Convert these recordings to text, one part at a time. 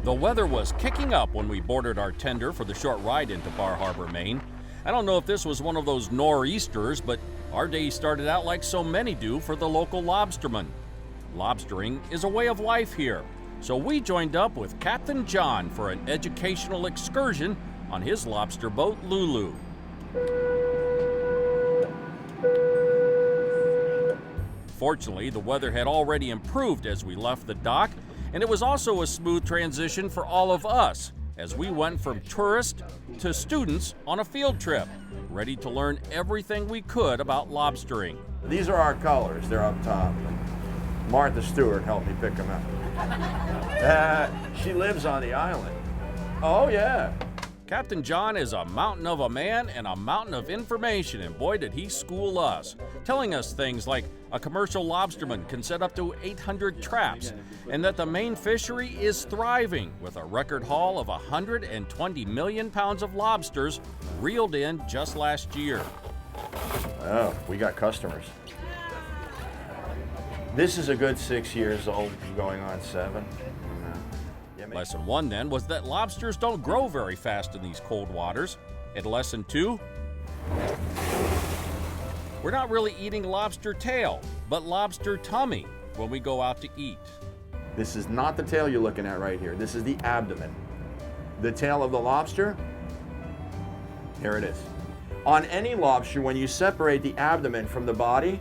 The weather was kicking up when we boarded our tender for the short ride into Bar Harbor, Maine. I don't know if this was one of those nor'easters, but our day started out like so many do for the local lobstermen. Lobstering is a way of life here, so we joined up with Captain John for an educational excursion on his lobster boat, Lulu. Fortunately, the weather had already improved as we left the dock, and it was also a smooth transition for all of us as we went from tourists to students on a field trip, ready to learn everything we could about lobstering. These are our colors. They're up top. Martha Stewart helped me pick them out. She lives on the island. Oh, yeah. Captain John is a mountain of a man and a mountain of information, and boy did he school us, telling us things like a commercial lobsterman can set up to 800 traps, and that the Maine fishery is thriving with a record haul of 120 million pounds of lobsters reeled in just last year. Oh, we got customers. This is a good 6 years old, going on 7. Lesson 1 then was that lobsters don't grow very fast in these cold waters. And lesson 2, we're not really eating lobster tail, but lobster tummy when we go out to eat. This is not the tail you're looking at right here. This is the abdomen. The tail of the lobster, here it is. On any lobster, when you separate the abdomen from the body,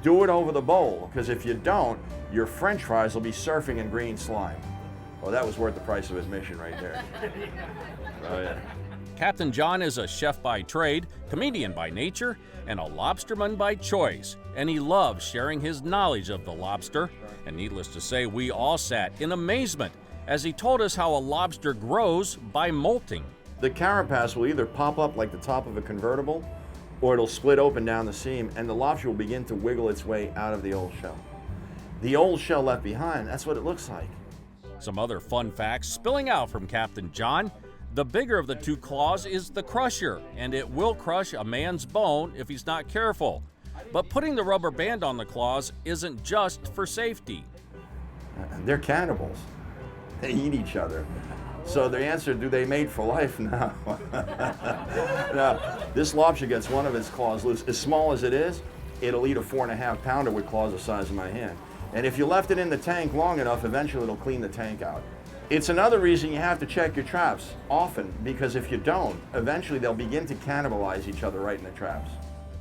do it over the bowl, because if you don't, your french fries will be surfing in green slime. Well, that was worth the price of admission right there. Oh, yeah. Captain John is a chef by trade, comedian by nature, and a lobsterman by choice, and he loves sharing his knowledge of the lobster. And needless to say, we all sat in amazement as he told us how a lobster grows by molting. The carapace will either pop up like the top of a convertible, or it'll split open down the seam, and the lobster will begin to wiggle its way out of the old shell. The old shell left behind, that's what it looks like. Some other fun facts spilling out from Captain John. The bigger of the two claws is the crusher, and it will crush a man's bone if he's not careful. But putting the rubber band on the claws isn't just for safety. They're cannibals. They eat each other. So the answer, do they mate for life? No. No. This lobster gets one of its claws loose. As small as it is, it'll eat a 4.5 pounder with claws the size of my hand. And if you left it in the tank long enough, eventually it'll clean the tank out. It's another reason you have to check your traps often, because if you don't, eventually they'll begin to cannibalize each other right in the traps.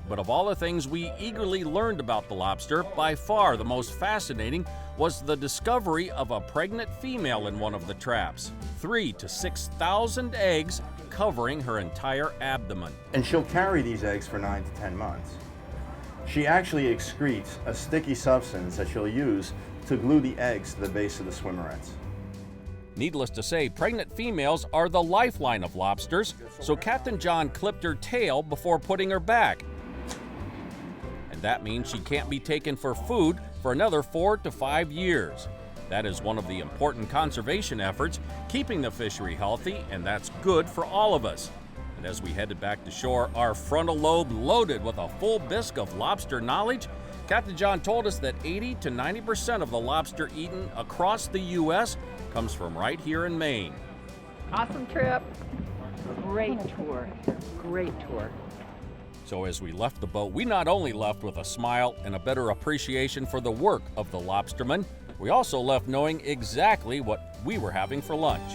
But of all the things we eagerly learned about the lobster, by far the most fascinating was the discovery of a pregnant female in one of the traps. 3,000 to 6,000 eggs covering her entire abdomen. And she'll carry these eggs for 9 to 10 months. She actually excretes a sticky substance that she'll use to glue the eggs to the base of the swimmerets. Needless to say, pregnant females are the lifeline of lobsters, so Captain John clipped her tail before putting her back. And that means she can't be taken for food for another 4 to 5 years. That is one of the important conservation efforts, keeping the fishery healthy, and that's good for all of us. And as we headed back to shore, our frontal lobe loaded with a full bisque of lobster knowledge, Captain John told us that 80 to 90% of the lobster eaten across the U.S. comes from right here in Maine. Awesome trip. Great tour. Great tour. So as we left the boat, we not only left with a smile and a better appreciation for the work of the lobstermen, we also left knowing exactly what we were having for lunch.